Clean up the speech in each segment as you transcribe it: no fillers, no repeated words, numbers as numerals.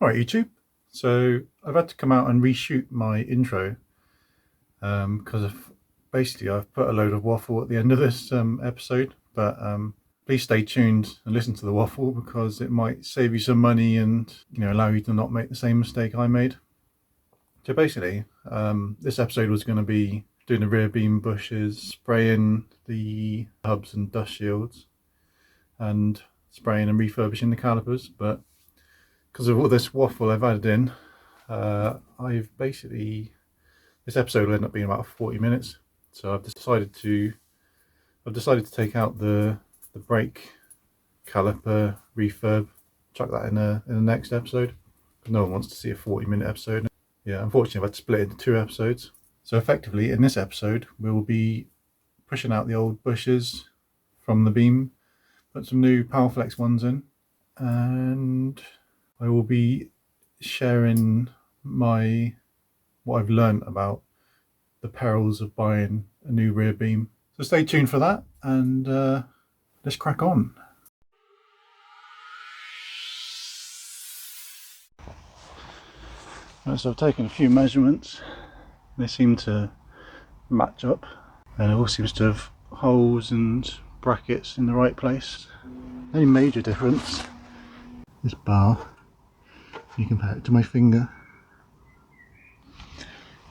Alright YouTube, so I've had to come out and reshoot my intro because of basically I've put a load of waffle at the end of this episode, but please stay tuned and listen to the waffle because it might save you some money and allow you to not make the same mistake I made. So basically this episode was going to be doing the rear beam bushes, spraying the hubs and dust shields, and spraying and refurbishing the calipers, but because of all this waffle I've added in, I've basically, this episode will end up being about 40 minutes. So I've decided to take out the brake caliper refurb, chuck that in the next episode. No one wants to see a 40-minute episode. Yeah, unfortunately I've had to split it into 2 episodes. So effectively in this episode we'll be pushing out the old bushes from the beam, put some new PowerFlex ones in, and I will be sharing what I've learned about the perils of buying a new rear beam. So stay tuned for that, and let's crack on. Right, so I've taken a few measurements. They seem to match up, and it all seems to have holes and brackets in the right place. Any major difference, this bar, you compare it to my finger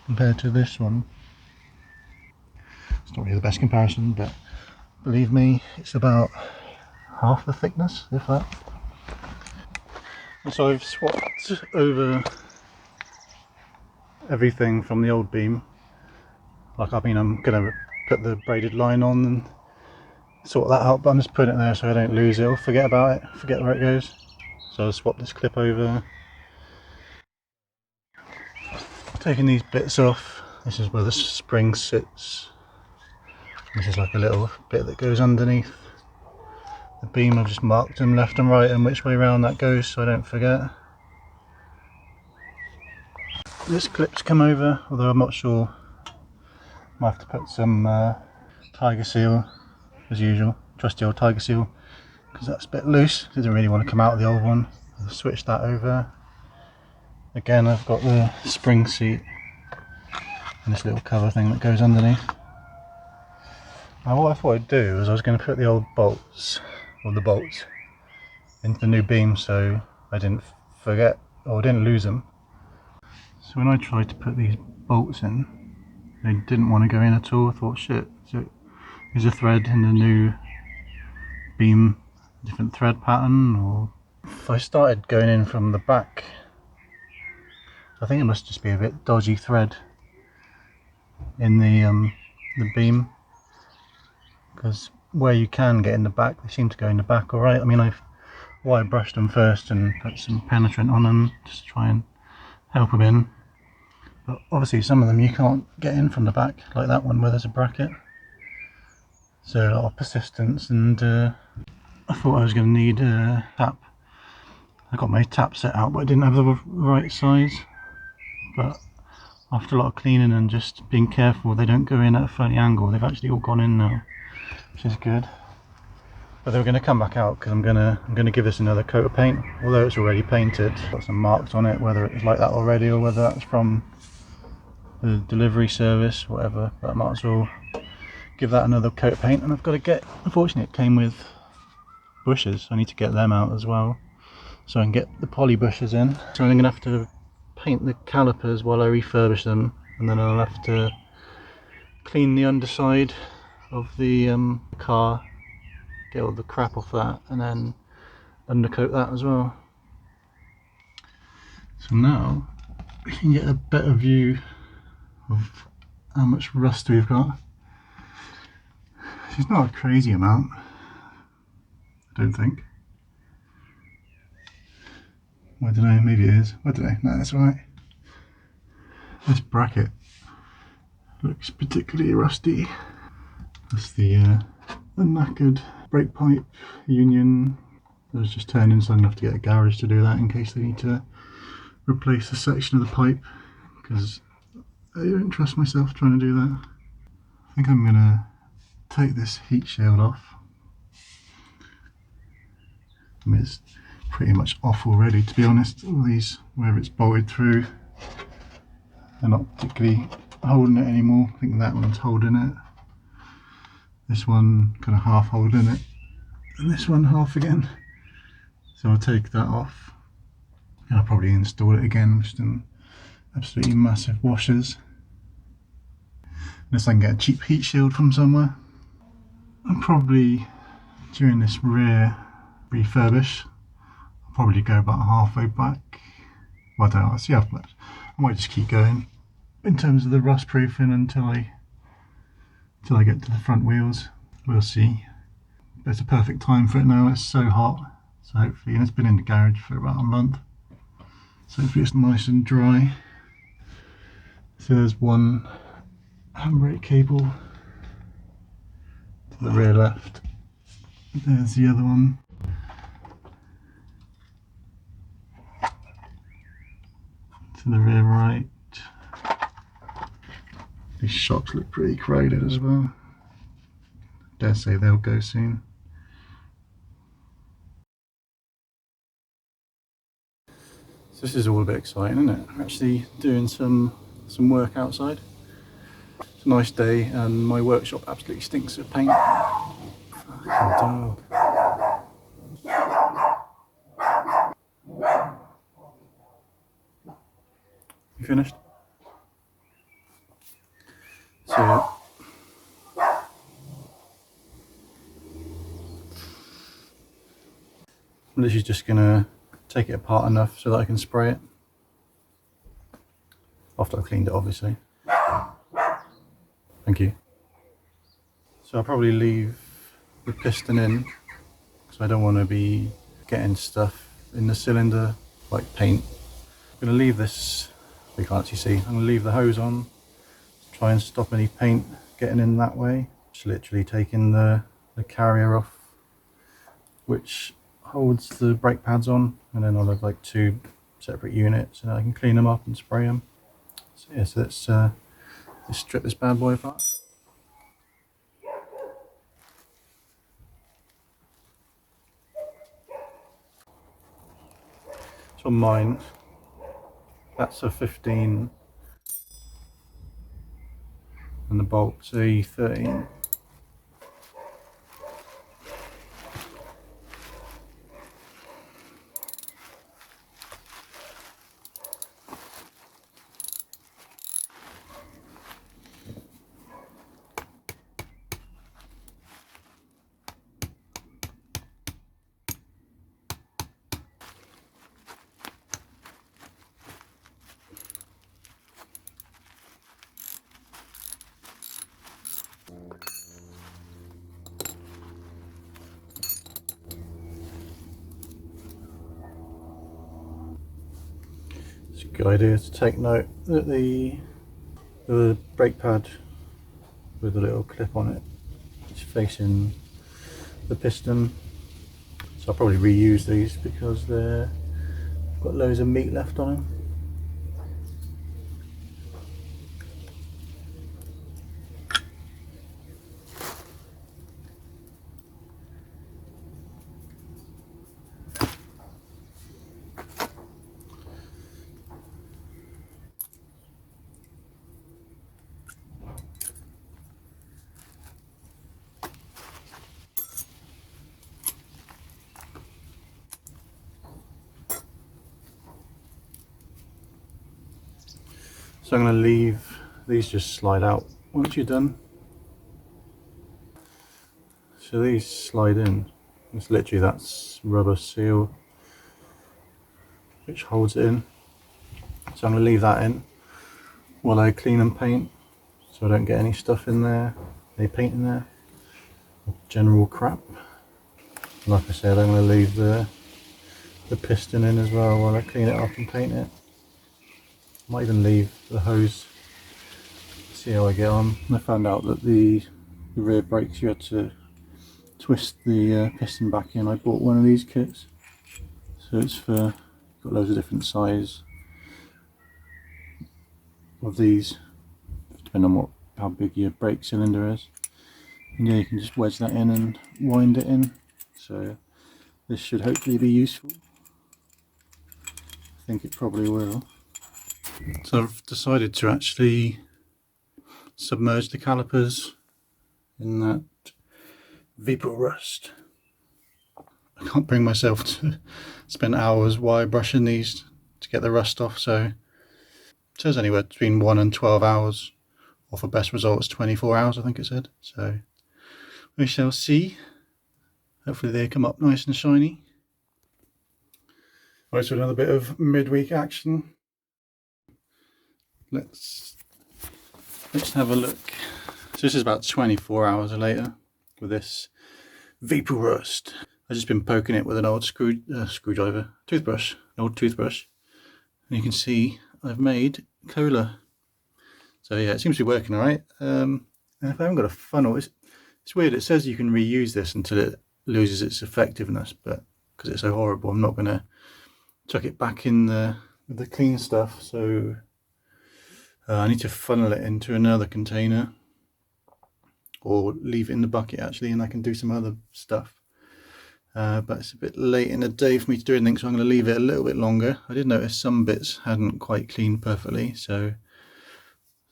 compared to this one, it's not really the best comparison, but believe me, it's about half the thickness, if that. And so I've swapped over everything from the old beam. Like, I mean, I'm gonna put the braided line on and sort that out, but I'm just putting it there so I don't lose it or forget about it, forget where it goes. So I'll swap this clip over. Taking these bits off. This is where the spring sits. This is like a little bit that goes underneath the beam. I've just marked them left and right and which way around that goes so I don't forget. This clip's come over, although I'm not sure. Might have to put some tiger seal as usual, trusty old tiger seal, because that's a bit loose. Didn't really want to come out of the old one. I'll switch that over. Again, I've got the spring seat and this little cover thing that goes underneath. Now what I thought I'd do is I was going to put the old bolts, or the bolts, into the new beam so I didn't forget or didn't lose them. So when I tried to put these bolts in, they didn't want to go in at all. I thought, shit, so is a thread in the new beam different thread pattern? Or if I started going in from the back, I think it must just be a bit dodgy thread in the beam, because where you can get in the back, they seem to go in the back all right. I mean, I've wire brushed them first and put some penetrant on them just to try and help them in, but obviously some of them you can't get in from the back, like that one where there's a bracket. So a lot of persistence, and I thought I was going to need a tap. I got my tap set out, but I didn't have the right size. But after a lot of cleaning and just being careful they don't go in at a funny angle, they've actually all gone in now, which is good. But they were going to come back out because I'm gonna give this another coat of paint, although it's already painted. Got some marks on it, whether it was like that already or whether that's from the delivery service, whatever. But I might as well give that another coat of paint. And I've got to get, unfortunately it came with bushes, I need to get them out as well so I can get the poly bushes in. So I'm going to have to paint the calipers while I refurbish them, and then I'll have to clean the underside of the car, get all the crap off that, and then undercoat that as well. So now we can get a better view of how much rust we've got. It's not a crazy amount, I don't think. I don't know, maybe it is. I don't know. No, that's right. This bracket looks particularly rusty. That's the knackered brake pipe union. I was just turning, so I'm going to have to get a garage to do that in case they need to replace a section of the pipe, because I don't trust myself trying to do that. I think I'm going to take this heat shield off. I mean, it's pretty much off already, to be honest. All these, where it's bolted through, they're not particularly holding it anymore. I think that one's holding it. This one kind of half holding it, and this one half again. So I'll take that off, and I'll probably install it again with some absolutely massive washers. Unless I can get a cheap heat shield from somewhere. And probably during this rear refurbish, I'll probably go about halfway back. Well, I don't know, I'll see how much. I might just keep going in terms of the rust proofing until I get to the front wheels. We'll see. But it's a perfect time for it now. It's so hot, so hopefully, and it's been in the garage for about a month, so hopefully it's nice and dry. So there's one handbrake cable to the rear left. There's the other one. To the rear right. These shocks look pretty corroded as well. Dare say they'll go soon. So this is all a bit exciting, isn't it? I'm actually doing some work outside. It's a nice day and my workshop absolutely stinks of paint. Fucking dog. You finished? So I'm literally just gonna take it apart enough so that I can spray it. After I've cleaned it, obviously. Thank you. So I'll probably leave the piston in, because I don't want to be getting stuff in the cylinder, like paint. I'm going to leave this, you can't actually see, I'm going to leave the hose on, try and stop any paint getting in that way. Just literally taking the carrier off, which holds the brake pads on, and then I'll have like two separate units and I can clean them up and spray them. So yeah, so let's strip this bad boy apart. So on mine, that's a 15 and the bolt's a 13. It's a good idea to take note that the brake pad with a little clip on it is facing the piston. So I'll probably reuse these because they've got loads of meat left on them. So I'm going to leave these just slide out once you're done. So these slide in. It's literally that's rubber seal which holds it in. So I'm going to leave that in while I clean and paint, so I don't get any stuff in there, any paint in there, general crap. Like I said, I'm going to leave the piston in as well while I clean it up and paint it. Might even leave the hose, see how I get on. I found out that the rear brakes, you had to twist the piston back in. I bought one of these kits, so it's for, got loads of different size of these, depending on how big your brake cylinder is. And yeah, you can just wedge that in and wind it in. So this should hopefully be useful. think it probably will. So I've decided to actually submerge the calipers in that vapor rust. I can't bring myself to spend hours wire brushing these to get the rust off, so it says anywhere between 1 and 12 hours, or for best results 24 hours I think it said. So we shall see. Hopefully they come up nice and shiny. Right, so another bit of midweek action. Let's have a look. So this is about 24 hours later with this vapor rust. I've just been poking it with an old toothbrush, an old toothbrush, and you can see I've made cola. So yeah, it seems to be working all right. And if I haven't got a funnel, it's weird. It says you can reuse this until it loses its effectiveness, but because it's so horrible, I'm not going to chuck it back in with the clean stuff. So I need to funnel it into another container, or leave it in the bucket actually, and I can do some other stuff. But it's a bit late in the day for me to do anything, so I'm going to leave it a little bit longer. I did notice some bits hadn't quite cleaned perfectly, so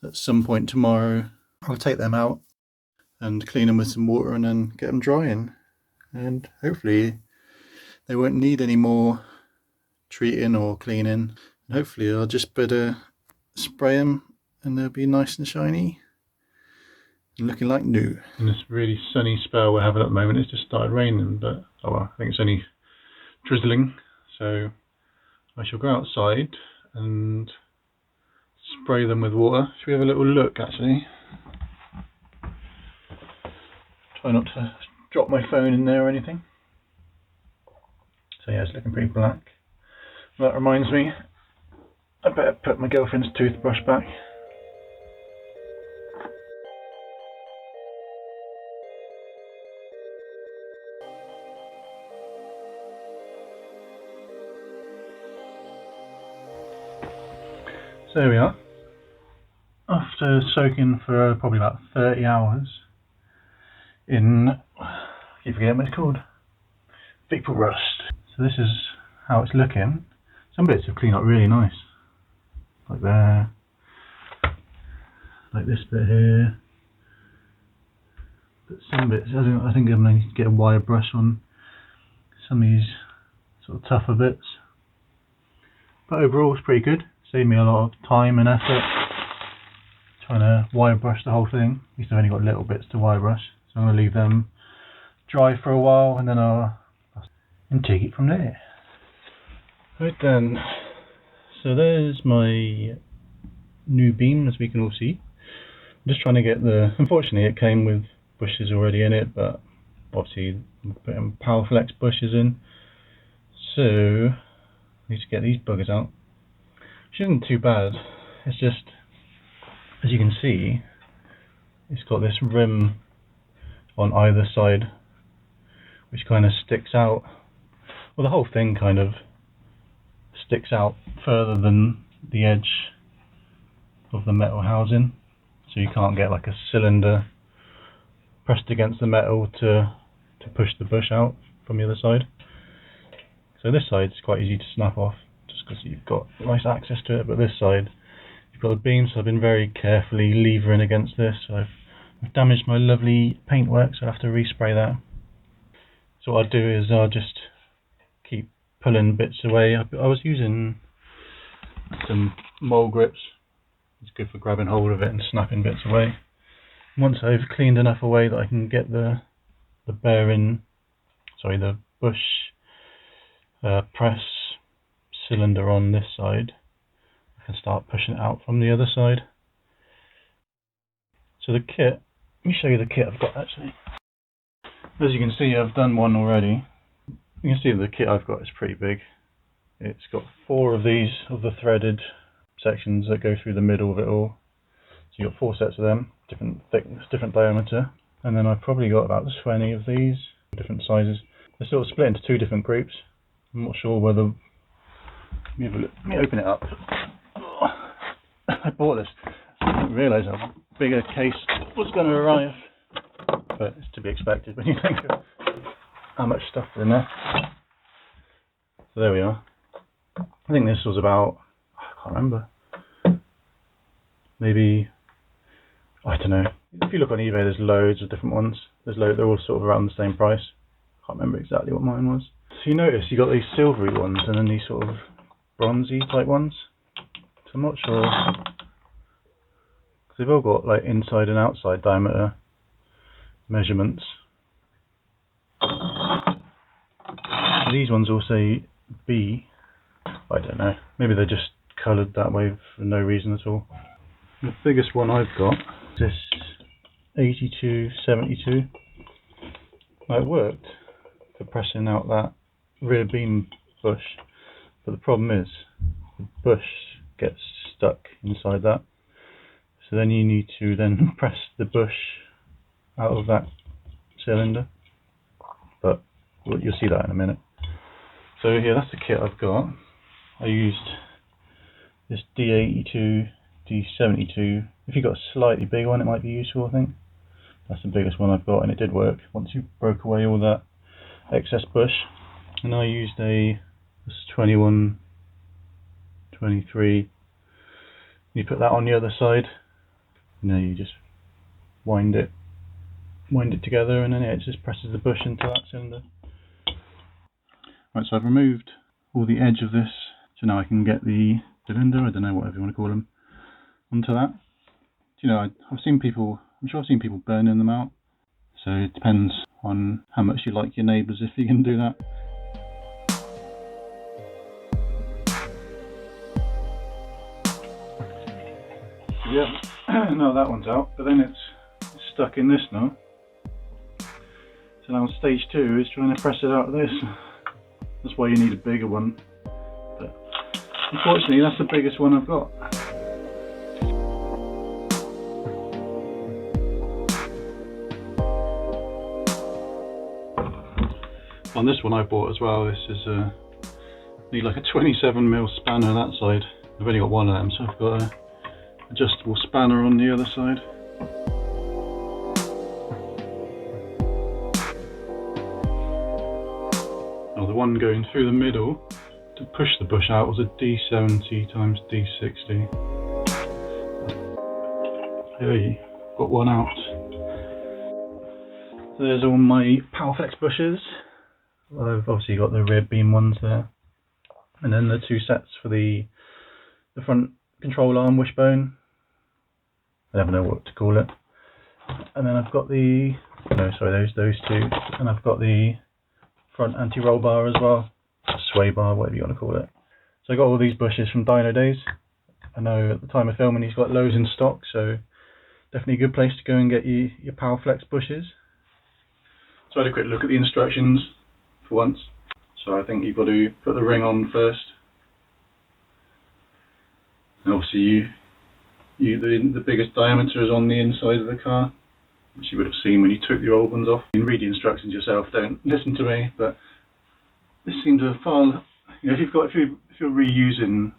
at some point tomorrow I'll take them out and clean them with some water and then get them drying, and hopefully they won't need any more treating or cleaning, and hopefully I'll just better spray them and they'll be nice and shiny and looking like new. In this really sunny spell we're having at the moment, it's just started raining, but oh well, I think it's only drizzling, so I shall go outside and spray them with water. Should we have a little look actually? Try not to drop my phone in there or anything. So yeah, it's looking pretty black. That reminds me, I better put my girlfriend's toothbrush back. So there we are. After soaking for probably about 30 hours in, I keep forgetting what it's called, vapor rust. So this is how it's looking. Some bits have cleaned up really nice, like there, like this bit here. But some bits, I think I'm going to get a wire brush on some of these sort of tougher bits. But overall it's pretty good. Saved me a lot of time and effort trying to wire brush the whole thing. At least I've only got little bits to wire brush, so I'm going to leave them dry for a while and then I'll take it from there. Right then, so there's my new beam, as we can all see. I'm just trying to get unfortunately it came with bushes already in it, but obviously I'm putting PowerFlex bushes in, so I need to get these buggers out. Which isn't too bad. It's just, as you can see, it's got this rim on either side which kind of sticks out. Well, the whole thing kind of sticks out further than the edge of the metal housing, so you can't get like a cylinder pressed against the metal to push the bush out from the other side. So this side is quite easy to snap off, because you've got nice access to it, but this side you've got a beam, so I've been very carefully levering against this. So I've damaged my lovely paintwork, so I have to respray that. So what I'll do is I'll just keep pulling bits away. I was using some mole grips. It's good for grabbing hold of it and snapping bits away. Once I've cleaned enough away that I can get the bush press cylinder on this side, I can start pushing it out from the other side. So the kit, let me show you the kit I've got actually. As you can see, I've done one already. You can see the kit I've got is pretty big. It's got 4 of these, of the threaded sections that go through the middle of it all. So you've got 4 sets of them, different thickness, different diameter. And then I've probably got about 20 of these, different sizes. They're sort of split into 2 different groups. I'm not sure whether, let me have a look. Let me open it up. I bought this. I didn't realise how big a case was going to arrive, but it's to be expected when you think of how much stuff is in there. So there we are. I think this was about, I can't remember, maybe, I don't know. If you look on eBay, there's loads of different ones. They're all sort of around the same price. I can't remember exactly what mine was. So you notice you got these silvery ones and then these sort of bronzy type ones. So I'm not sure, because they've all got like inside and outside diameter measurements. These ones all say B. I don't know. Maybe they're just coloured that way for no reason at all. The biggest one I've got is this 8272. Now, it worked for pressing out that rear beam bush, but the problem is the bush gets stuck inside that. So then you need to then press the bush out of that cylinder. But you'll see that in a minute. So yeah, that's the kit I've got. I used this D82, D72. If you've got a slightly bigger one, it might be useful, I think. That's the biggest one I've got, and it did work once you broke away all that excess bush. And I used this 21, 23. You put that on the other side, and then you just wind it together, and then it just presses the bush into that cylinder. Right, so I've removed all the edge of this, so now I can get the cylinder, I don't know, whatever you want to call them, onto that. You know, I'm sure I've seen people burning them out, so it depends on how much you like your neighbours if you can do that. Yeah, no, that one's out, but then it's stuck in this now. So now stage 2 is trying to press it out of this. That's why you need a bigger one. But unfortunately, that's the biggest one I've got. On this one I bought as well, this is need like a 27mm spanner that side. I've only got one of them, so I've got a adjustable spanner on the other side. Now the one going through the middle to push the bush out was a D70 times D60. Hey, got one out. So there's all my PowerFlex bushes. I've obviously got the rear beam ones there, and then the two sets for the front control arm wishbone. I never know what to call it. And then I've got those two, and I've got the front anti-roll bar as well, sway bar, whatever you want to call it. So I got all these bushes from Dino Days. I know at the time of filming he's got loads in stock, so definitely a good place to go and get your PowerFlex bushes. So I had a quick look at the instructions for once. So I think you've got to put the ring on first. And obviously the biggest diameter is on the inside of the car, which you would have seen when you took the old ones off. You can read the instructions yourself, don't listen to me, but this seems a far, you know, if you're reusing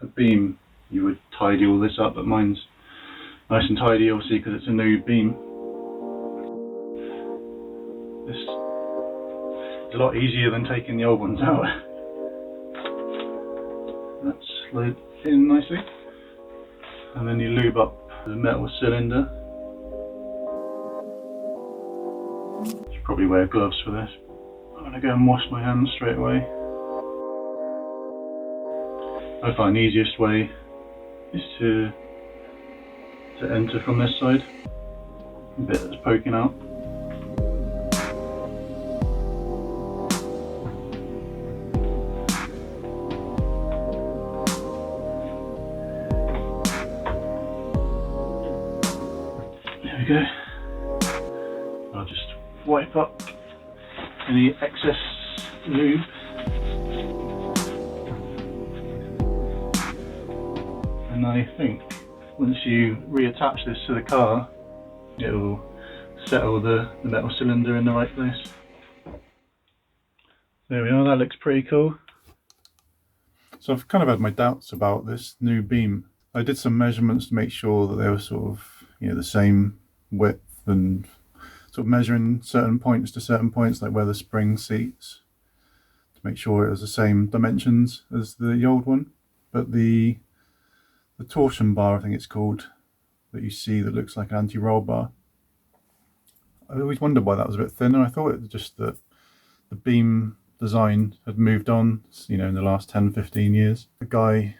a beam, you would tidy all this up, but mine's nice and tidy obviously because it's a new beam. This is a lot easier than taking the old ones out. That slid in nicely. And then you lube up the metal cylinder. You should probably wear gloves for this. I'm going to go and wash my hands straight away. I find the easiest way is to enter from this side, the bit that's poking out. There we go. I'll just wipe up any excess lube. And I think once you reattach this to the car, it will settle the metal cylinder in the right place. There we are, that looks pretty cool. So I've kind of had my doubts about this new beam. I did some measurements to make sure that they were sort of, you know, the same width, and sort of measuring certain points to certain points, like where the spring seats, to make sure it was the same dimensions as the old one. But the torsion bar, I think it's called, that you see that looks like an anti-roll bar, I always wondered why that was a bit thinner. I thought it was just that the beam design had moved on, you know, in the last 10-15 years. A guy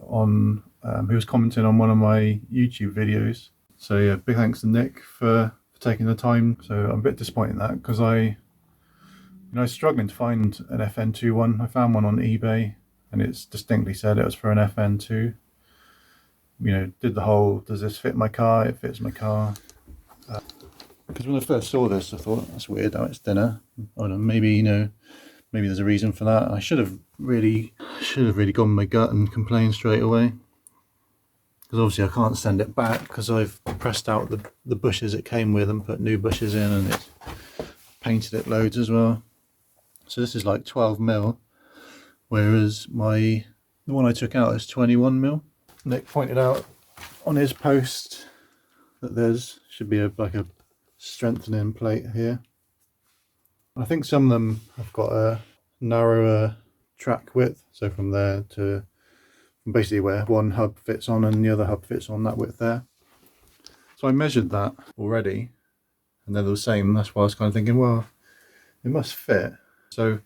on who was commenting on one of my YouTube videos. So yeah, big thanks to Nick for taking the time. So I'm a bit disappointed in that, because I was struggling to find an FN2 one. I found one on eBay and it's distinctly said it was for an FN2. You know, did the whole, does this fit my car? It fits my car. Because when I first saw this, I thought, that's weird how it's thinner. I don't know, maybe, you know, maybe there's a reason for that. I should have really gone with my gut and complained straight away. Because obviously I can't send it back, because I've pressed out the bushes it came with and put new bushes in, and it's painted it loads as well. So this is like 12mm, whereas the one I took out is 21mm. Nick pointed out on his post that there's should be like a strengthening plate here. I think some of them have got a narrower track width, so from there to basically where one hub fits on and the other hub fits on, that width there. So I measured that already and they're the same. That's why I was kind of thinking, well, it must fit. So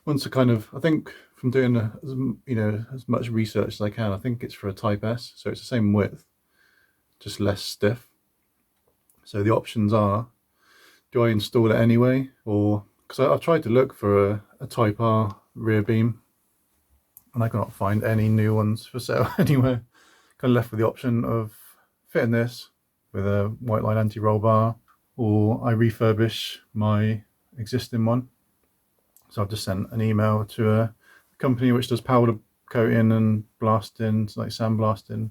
once I think from doing as much research as I can, I think it's for a Type S, so it's the same width, just less stiff. So the options are, do I install it anyway, or, because I've tried to look for a Type R rear beam and I cannot find any new ones for sale anywhere. Kind of left with the option of fitting this with a Whiteline anti-roll bar, or I refurbish my existing one. So I've just sent an email to a company which does powder coating and blasting, like sandblasting,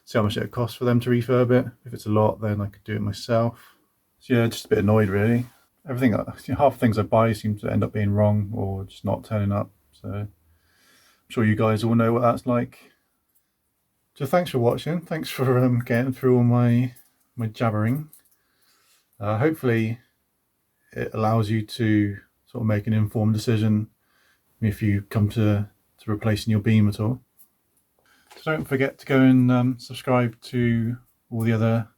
see how much it costs for them to refurb it. If it's a lot, then I could do it myself. So yeah, just a bit annoyed really. Everything, half the things I buy seem to end up being wrong or just not turning up. So I'm sure you guys all know what that's like. So thanks for watching. Thanks for getting through all my jabbering. Hopefully it allows you to sort of make an informed decision if you come to replacing your beam at all. So don't forget to go and subscribe to all the other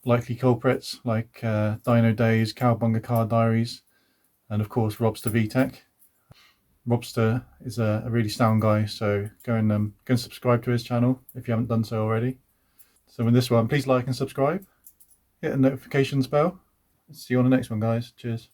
likely culprits like Dino Days, Cowbunga Car Diaries, and of course Robster VTech. Robster is a really sound guy, so go and subscribe to his channel if you haven't done so already. So in this one, please like and subscribe, hit the notifications bell. See you on the next one, guys. Cheers.